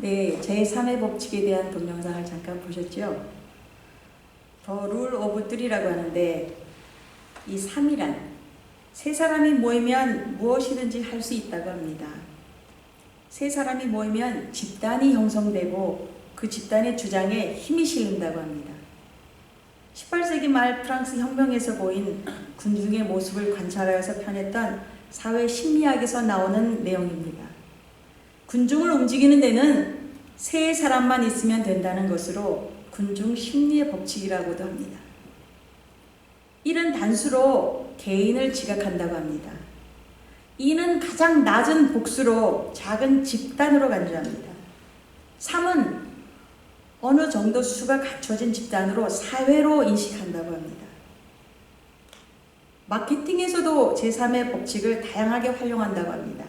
네, 제3의 법칙에 대한 동영상을 잠깐 보셨죠? 더 룰 오브 3라고 하는데 이 3이란 세 사람이 모이면 무엇이든지 할 수 있다고 합니다. 세 사람이 모이면 집단이 형성되고 그 집단의 주장에 힘이 실린다고 합니다. 18세기 말 프랑스 혁명에서 보인 군중의 모습을 관찰하여서 펴냈던 사회 심리학에서 나오는 내용입니다. 군중을 움직이는 데는 세 사람만 있으면 된다는 것으로 군중 심리의 법칙이라고도 합니다. 이는 단수로 개인을 지각한다고 합니다. 이는 가장 낮은 복수로 작은 집단으로 간주합니다. 3은 어느 정도 수가 갖춰진 집단으로 사회로 인식한다고 합니다. 마케팅에서도 제3의 법칙을 다양하게 활용한다고 합니다.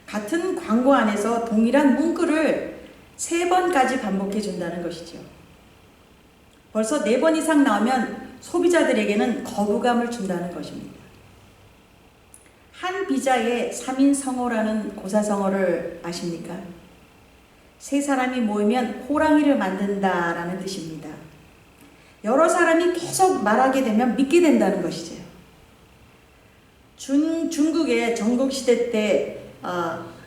같은 광고 안에서 동일한 문구를 3번까지 반복해 준다는 것이죠. 벌써 4번 이상 나오면 소비자들에게는 거부감을 준다는 것입니다. 한 비자의 3인 성어라는 고사성어를 아십니까? 세 사람이 모이면 호랑이를 만든다라는 뜻입니다. 여러 사람이 계속 말하게 되면 믿게 된다는 것이죠. 중국의 전국시대 때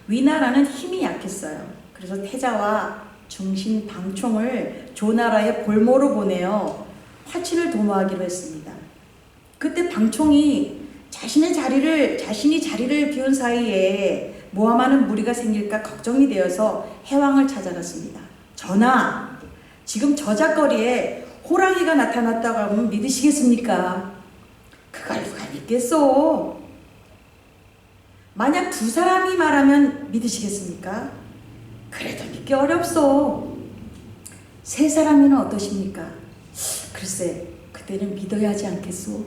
위나라는 힘이 약했어요. 그래서 태자와 중신 방총을 조나라의 볼모로 보내어 화친을 도모하기로 했습니다. 그때 방총이 자신이 자리를 비운 사이에 모함하는 무리가 생길까 걱정이 되어서 해왕을 찾아갔습니다. 전하, 지금 저작거리에 호랑이가 나타났다고 하면 믿으시겠습니까? 그걸 누가 믿겠어? 만약 2 사람이 말하면 믿으시겠습니까? 그래도 믿기 어렵소. 3 사람이면 어떠십니까? 글쎄, 그때는 믿어야 하지 않겠소?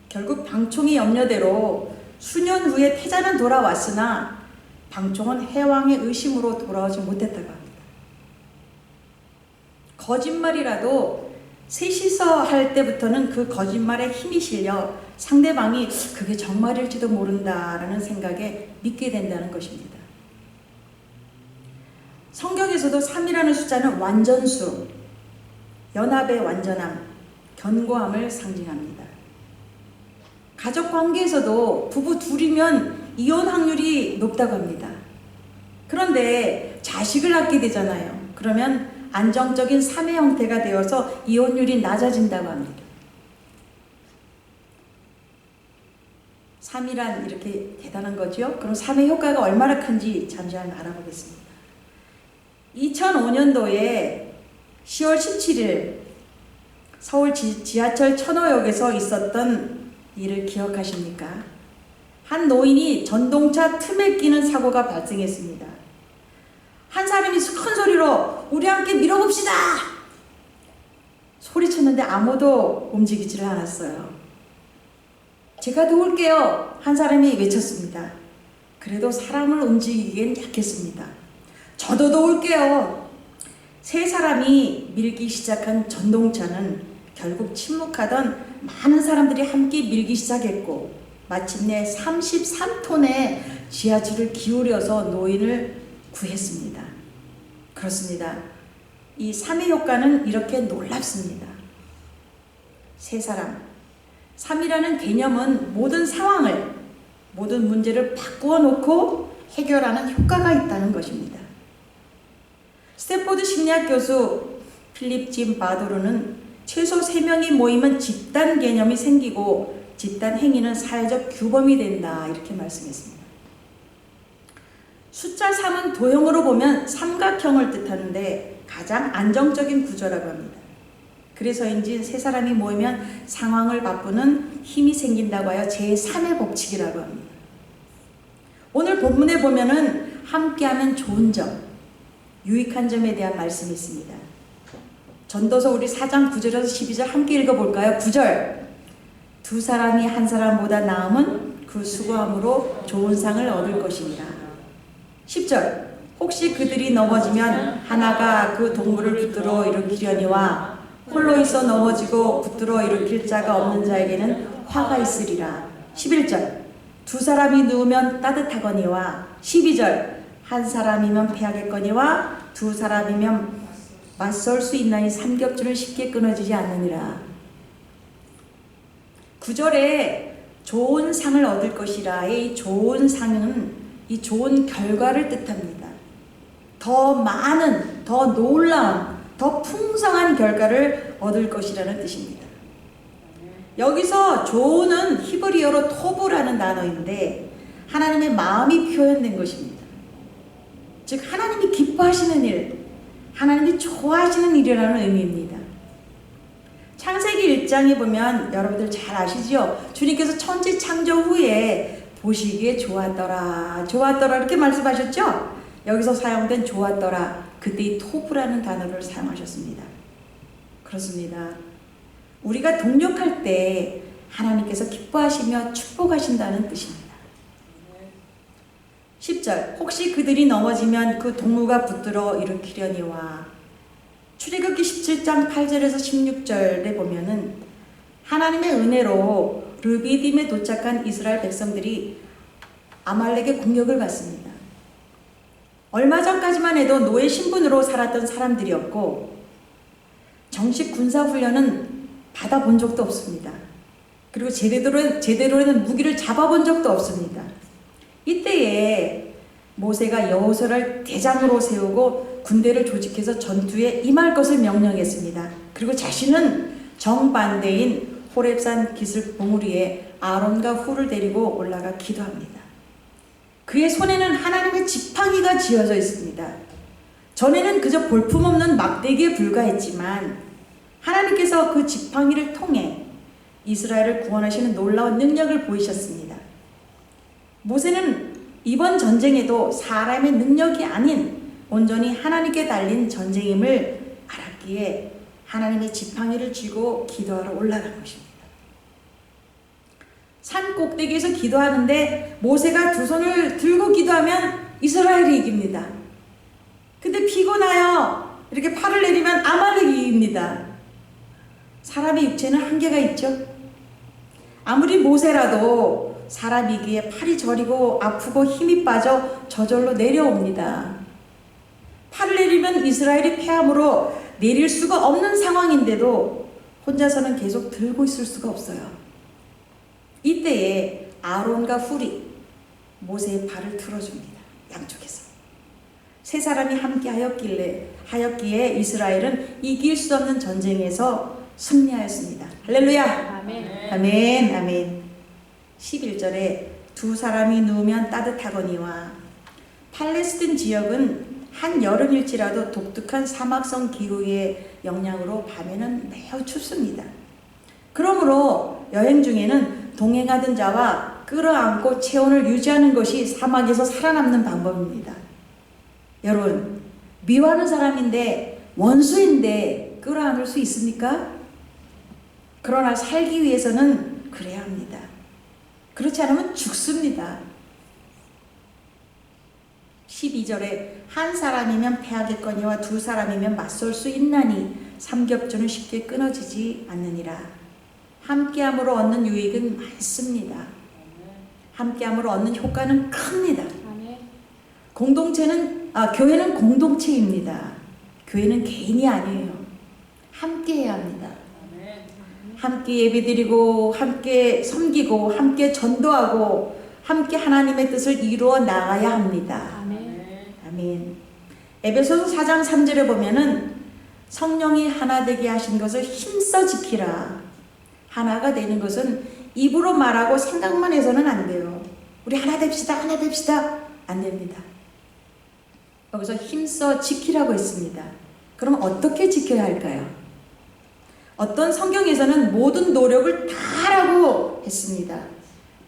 결국 방총의 염려대로 수년 후에 태자는 돌아왔으나 방총은 해왕의 의심으로 돌아오지 못했다고 합니다. 거짓말이라도 셋이서 할 때부터는 그 거짓말에 힘이 실려 상대방이 그게 정말일지도 모른다라는 생각에 믿게 된다는 것입니다. 성경에서도 3이라는 숫자는 완전수, 연합의 완전함, 견고함을 상징합니다. 가족 관계에서도 부부 둘이면 이혼 확률이 높다고 합니다. 그런데 자식을 낳게 되잖아요. 그러면 안정적인 3의 형태가 되어서 이혼율이 낮아진다고 합니다. 3이란 이렇게 대단한 거죠. 그럼 3의 효과가 얼마나 큰지 잠시 한번 알아보겠습니다. 2005년도에 10월 17일 서울 지하철 천호역에서 있었던 일을 기억하십니까? 한 노인이 전동차 틈에 끼는 사고가 발생했습니다. 한 사람이 큰 소리로 우리 함께 밀어봅시다! 소리쳤는데 아무도 움직이지를 않았어요. 제가 도울게요! 한 사람이 외쳤습니다. 그래도 사람을 움직이기엔 약했습니다. 저도 도울게요! 3 사람이 밀기 시작한 전동차는 결국 침묵하던 많은 사람들이 함께 밀기 시작했고 마침내 33톤의 지하철을 기울여서 노인을 구했습니다. 그렇습니다. 이 3의 효과는 이렇게 놀랍습니다. 3 사람. 3이라는 개념은 모든 상황을, 모든 문제를 바꾸어 놓고 해결하는 효과가 있다는 것입니다. 스탠포드 심리학 교수 필립 짐 바도르는 최소 3명이 모이면 집단 개념이 생기고 집단 행위는 사회적 규범이 된다 이렇게 말씀했습니다. 숫자 3은 도형으로 보면 삼각형을 뜻하는데 가장 안정적인 구조라고 합니다. 그래서인지 3 사람이 모이면 상황을 바꾸는 힘이 생긴다고 하여 제3의 법칙이라고 합니다. 오늘 본문에 보면은 함께하면 좋은 점, 유익한 점에 대한 말씀이 있습니다. 전도서 우리 4장 9절에서 12절 함께 읽어볼까요? 9절 2 사람이 1 사람보다 나음은 그 수고함으로 좋은 상을 얻을 것이니라. 10절 혹시 그들이 넘어지면 하나가 그 동물을 붙들어 일으키려니와 홀로 있어 넘어지고 붙들어 일으킬 자가 없는 자에게는 화가 있으리라. 11절 2 사람이 누우면 따뜻하거니와 12절 한 사람이면 패하겠거니와 두 사람이면 맞설 수 있나니 삼겹줄은 쉽게 끊어지지 않느니라. 9절에 좋은 상을 얻을 것이라의 이 좋은 상은 이 좋은 결과를 뜻합니다. 더 많은, 더 놀라운, 더 풍성한 결과를 얻을 것이라는 뜻입니다. 여기서 좋은은 히브리어로 토브라는 단어인데 하나님의 마음이 표현된 것입니다. 즉 하나님이 기뻐하시는 일, 하나님이 좋아하시는 일이라는 의미입니다. 창세기 1장에 보면 여러분들 잘 아시죠? 주님께서 천지 창조 후에 보시기에 좋았더라, 좋았더라 이렇게 말씀하셨죠? 여기서 사용된 좋았더라, 그때 이 토브라는 단어를 사용하셨습니다. 그렇습니다. 우리가 동력할 때 하나님께서 기뻐하시며 축복하신다는 뜻입니다. 10절, 혹시 그들이 넘어지면 그 동무가 붙들어 일으키려니와. 출애굽기 17장 8절에서 16절에 보면은 하나님의 은혜로 르비딤에 도착한 이스라엘 백성들이 아말렉의 공격을 받습니다. 얼마 전까지만 해도 노예 신분으로 살았던 사람들이었고 정식 군사훈련은 받아본 적도 없습니다. 그리고 제대로는 무기를 잡아본 적도 없습니다. 이때에 모세가 여호수아를 대장으로 세우고 군대를 조직해서 전투에 임할 것을 명령했습니다. 그리고 자신은 정반대인 호렙산 기슭봉우리에 아론과 훌을 데리고 올라가 기도합니다. 그의 손에는 하나님의 지팡이가 쥐어져 있습니다. 전에는 그저 볼품없는 막대기에 불과했지만 하나님께서 그 지팡이를 통해 이스라엘을 구원하시는 놀라운 능력을 보이셨습니다. 모세는 이번 전쟁에도 사람의 능력이 아닌 온전히 하나님께 달린 전쟁임을 알았기에 하나님의 지팡이를 쥐고 기도하러 올라간 것입니다. 산 꼭대기에서 기도하는데 모세가 두 손을 들고 기도하면 이스라엘이 이깁니다. 근데 피곤하여 이렇게 팔을 내리면 아말렉이 이깁니다. 사람의 육체는 한계가 있죠. 아무리 모세라도 사람이기에 팔이 저리고 아프고 힘이 빠져 저절로 내려옵니다. 팔을 내리면 이스라엘이 패함으로 내릴 수가 없는 상황인데도 혼자서는 계속 들고 있을 수가 없어요. 이때에 아론과 훌이 모세의 발을 들어줍니다. 양쪽에서. 세 사람이 함께 하였기에 이스라엘은 이길 수 없는 전쟁에서 승리하였습니다. 할렐루야. 아멘. 아멘. 아멘. 11절에 두 사람이 누우면 따뜻하거니와. 팔레스틴 지역은 한 여름일지라도 독특한 사막성 기후의 영향으로 밤에는 매우 춥습니다. 그러므로 여행 중에는 동행하던 자와 끌어안고 체온을 유지하는 것이 사막에서 살아남는 방법입니다. 여러분, 미워하는 사람인데 원수인데 끌어안을 수 있습니까? 그러나 살기 위해서는 그래야 합니다. 그렇지 않으면 죽습니다. 12절에 한 사람이면 패하겠거니와 두 사람이면 맞설 수 있나니 삼겹줄은 쉽게 끊어지지 않느니라. 함께함으로 얻는 유익은 많습니다. 함께함으로 얻는 효과는 큽니다. 교회는 공동체입니다. 교회는 개인이 아니에요. 함께 해야 합니다. 함께 예배드리고 함께 섬기고 함께 전도하고 함께 하나님의 뜻을 이루어 나가야 합니다. 아멘. 에베소서 4장 3절에 보면은 성령이 하나 되게 하신 것을 힘써 지키라. 하나가 되는 것은 입으로 말하고 생각만 해서는 안 돼요. 우리 하나 됩시다, 하나 됩시다. 안 됩니다. 여기서 힘써 지키라고 했습니다. 그럼 어떻게 지켜야 할까요? 어떤 성경에서는 모든 노력을 다 하라고 했습니다.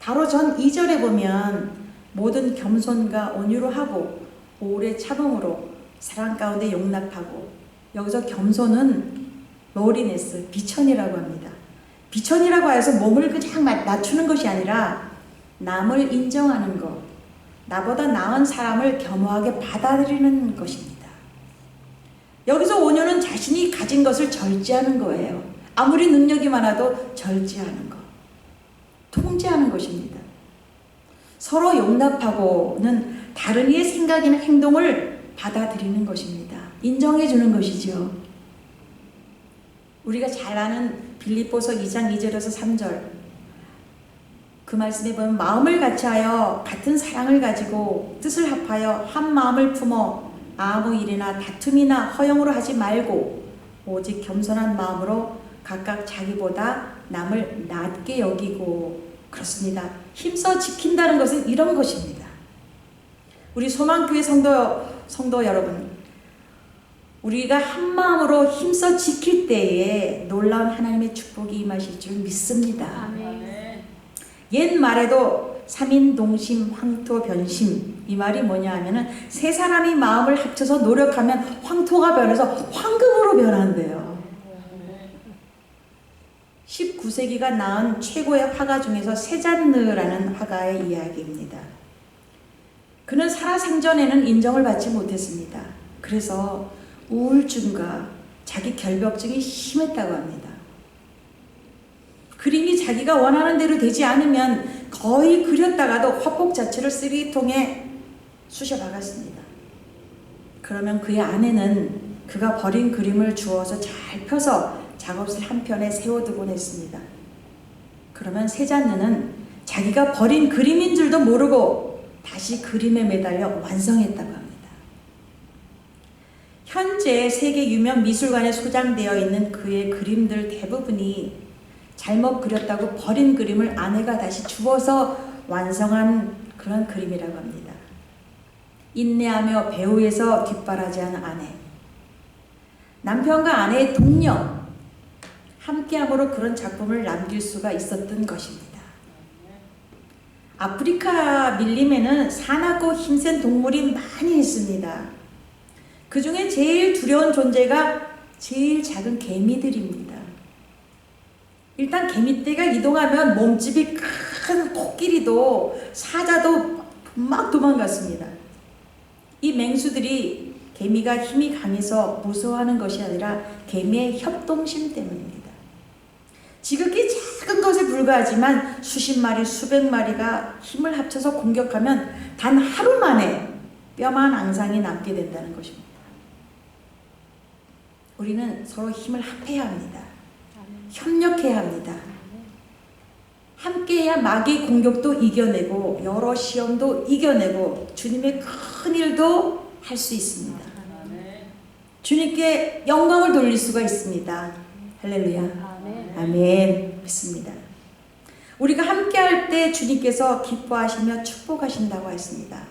바로 전 2절에 보면 모든 겸손과 온유로 하고 오래 참음으로 사랑 가운데 용납하고, 여기서 겸손은 로리네스, 비천이라고 합니다. 비천이라고 해서 몸을 그냥 낮추는 것이 아니라 남을 인정하는 것, 나보다 나은 사람을 겸허하게 받아들이는 것입니다. 여기서 온유는 자신이 가진 것을 절제하는 거예요. 아무리 능력이 많아도 절제하는 것, 통제하는 것입니다. 서로 용납하고는 다른 이의 생각이나 행동을 받아들이는 것입니다. 인정해 주는 것이죠. 우리가 잘 아는 빌립보서 2장 2절에서 3절 그 말씀에 보면 마음을 같이하여 같은 사랑을 가지고 뜻을 합하여 한 마음을 품어 아무 일이나 다툼이나 허영으로 하지 말고 오직 겸손한 마음으로 각각 자기보다 남을 낮게 여기고 그렇습니다. 힘써 지킨다는 것은 이런 것입니다. 우리 소망교회 성도 여러분, 우리가 한 마음으로 힘써 지킬 때에 놀라운 하나님의 축복이 임하실 줄 믿습니다. 아멘. 옛 말에도 삼인동심 황토 변심 이 말이 뭐냐 하면은 세 사람이 마음을 합쳐서 노력하면 황토가 변해서 황금으로 변한대요. 19세기가 낳은 최고의 화가 중에서 세잔느라는 화가의 이야기입니다. 그는 살아생전에는 인정을 받지 못했습니다. 그래서 우울증과 자기 결벽증이 심했다고 합니다. 그림이 자기가 원하는 대로 되지 않으면 거의 그렸다가도 화폭 자체를 쓰레기통에 쑤셔 박았습니다. 그러면 그의 아내는 그가 버린 그림을 주워서 잘 펴서 작업실 한편에 세워두곤 했습니다. 그러면 세잔느는 자기가 버린 그림인 줄도 모르고 다시 그림에 매달려 완성했다고 합니다. 현재 세계 유명 미술관에 소장되어 있는 그의 그림들 대부분이 잘못 그렸다고 버린 그림을 아내가 다시 주워서 완성한 그런 그림이라고 합니다. 인내하며 배우에서 뒷바라지하는 아내, 남편과 아내의 동료, 함께함으로 그런 작품을 남길 수가 있었던 것입니다. 아프리카 밀림에는 사납고 힘센 동물이 많이 있습니다. 그 중에 제일 두려운 존재가 제일 작은 개미들입니다. 일단 개미떼가 이동하면 몸집이 큰 코끼리도 사자도 막 도망갔습니다. 이 맹수들이 개미가 힘이 강해서 무서워하는 것이 아니라 개미의 협동심 때문입니다. 지극히 작은 것에 불과하지만 수십 마리, 수백 마리가 힘을 합쳐서 공격하면 단 하루 만에 뼈만 앙상이 남게 된다는 것입니다. 우리는 서로 힘을 합해야 합니다. 협력해야 합니다. 함께해야 마귀의 공격도 이겨내고 여러 시험도 이겨내고 주님의 큰 일도 할 수 있습니다. 주님께 영광을 돌릴 수가 있습니다. 할렐루야. 아멘. 믿습니다. 우리가 함께할 때 주님께서 기뻐하시며 축복하신다고 했습니다.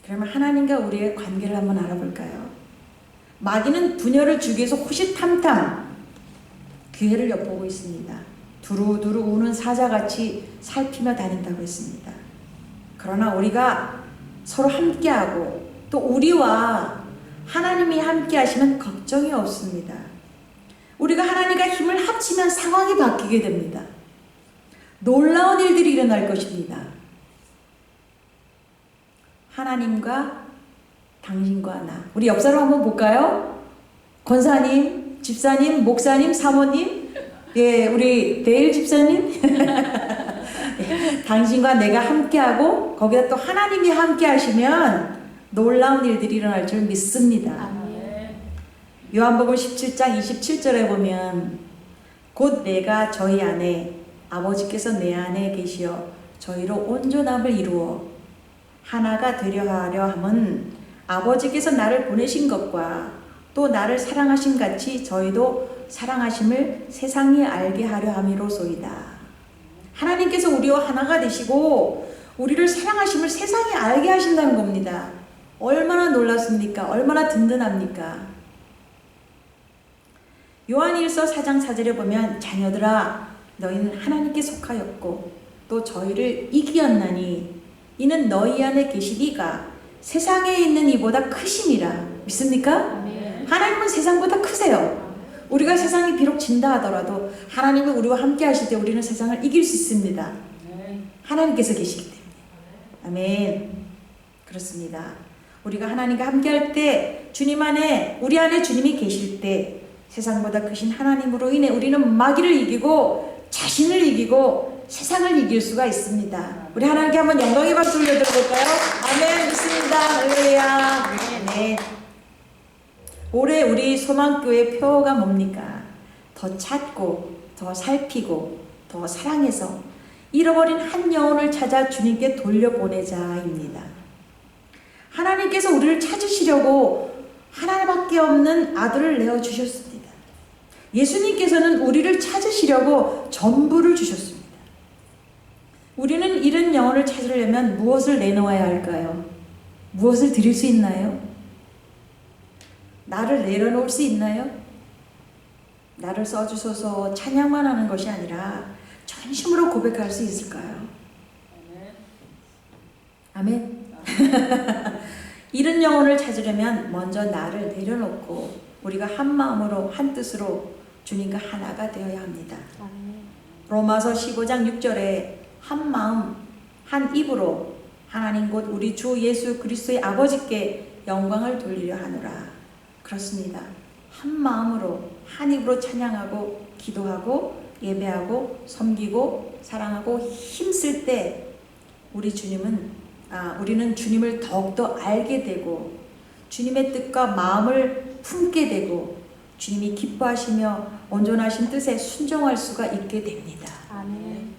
그러면 하나님과 우리의 관계를 한번 알아볼까요? 마귀는 분열을 주기 위해서 호시탐탐 기회를 엿보고 있습니다. 두루두루 우는 사자같이 살피며 다닌다고 했습니다. 그러나 우리가 서로 함께하고 또 우리와 하나님이 함께하시면 걱정이 없습니다. 우리가 하나님과 힘을 합치면 상황이 바뀌게 됩니다. 놀라운 일들이 일어날 것입니다. 하나님과 당신과 나. 우리 옆 사람 한번 볼까요? 권사님, 집사님, 목사님, 사모님, 예, 우리 데일 집사님. 당신과 내가 함께하고 거기다 또 하나님이 함께하시면 놀라운 일들이 일어날 줄 믿습니다. 요한복음 17장 27절에 보면 곧 내가 저희 안에 아버지께서 내 안에 계시어 저희로 온전함을 이루어 하나가 되려 하려 함은 아버지께서 나를 보내신 것과 또 나를 사랑하신 같이 저희도 사랑하심을 세상이 알게 하려 함이로소이다. 하나님께서 우리와 하나가 되시고 우리를 사랑하심을 세상이 알게 하신다는 겁니다. 얼마나 놀랐습니까? 얼마나 든든합니까? 요한일서 4장 4절에 보면 자녀들아 너희는 하나님께 속하였고 또 저희를 이기었나니 이는 너희 안에 계신 이가 세상에 있는 이보다 크심이라. 믿습니까? 하나님은 세상보다 크세요. 우리가 세상이 비록 진다 하더라도 하나님이 우리와 함께 하실 때 우리는 세상을 이길 수 있습니다. 하나님께서 계시기 때문에. 아멘. 그렇습니다. 우리가 하나님과 함께 할 때 주님 안에 우리 안에 주님이 계실 때 세상보다 크신 하나님으로 인해 우리는 마귀를 이기고 자신을 이기고 세상을 이길 수가 있습니다. 우리 하나님께 한번 영광의 박수 올려드려볼까요? 아멘. 믿습니다. 할렐루야. 네. 올해 우리 소망교회 표어가 뭡니까? 더 찾고, 더 살피고, 더 사랑해서 잃어버린 한 영혼을 찾아 주님께 돌려보내자입니다. 하나님께서 우리를 찾으시려고 하나밖에 없는 아들을 내어주셨습니다. 예수님께서는 우리를 찾으시려고 전부를 주셨습니다. 우리는 잃은 영혼을 찾으려면 무엇을 내놓아야 할까요? 무엇을 드릴 수 있나요? 나를 내려놓을 수 있나요? 나를 써주소서 찬양만 하는 것이 아니라 전심으로 고백할 수 있을까요? 아멘. 잃은 영혼을 찾으려면 먼저 나를 내려놓고 우리가 한 마음으로 한 뜻으로 주님과 하나가 되어야 합니다. 로마서 15장 6절에 한 마음 한 입으로 하나님 곧 우리 주 예수 그리스도의 아버지께 영광을 돌리려 하노라. 그렇습니다. 한 마음으로 한 입으로 찬양하고 기도하고 예배하고 섬기고 사랑하고 힘쓸 때 우리는 주님을 더욱더 알게 되고 주님의 뜻과 마음을 품게 되고 주님이 기뻐하시며 온전하신 뜻에 순종할 수가 있게 됩니다. 아멘.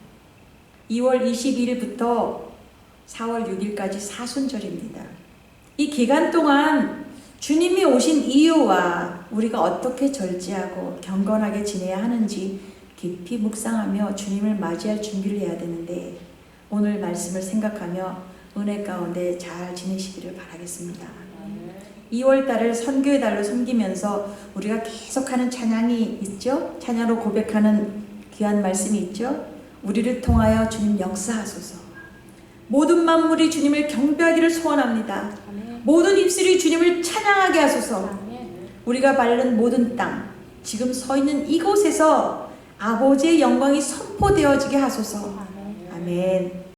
2월 22일부터 4월 6일까지 사순절입니다. 이 기간 동안 주님이 오신 이유와 우리가 어떻게 절제하고 경건하게 지내야 하는지 깊이 묵상하며 주님을 맞이할 준비를 해야 되는데 오늘 말씀을 생각하며 은혜 가운데 잘 지내시기를 바라겠습니다. 2월 달을 선교의 달로 섬기면서 우리가 계속하는 찬양이 있죠? 찬양으로 고백하는 귀한 말씀이 있죠? 우리를 통하여 주님 역사하소서. 모든 만물이 주님을 경배하기를 소원합니다. 아멘. 모든 입술이 주님을 찬양하게 하소서. 아멘. 우리가 밟는 모든 땅, 지금 서 있는 이곳에서 아버지의 영광이 선포되어지게 하소서. 아멘. 아멘.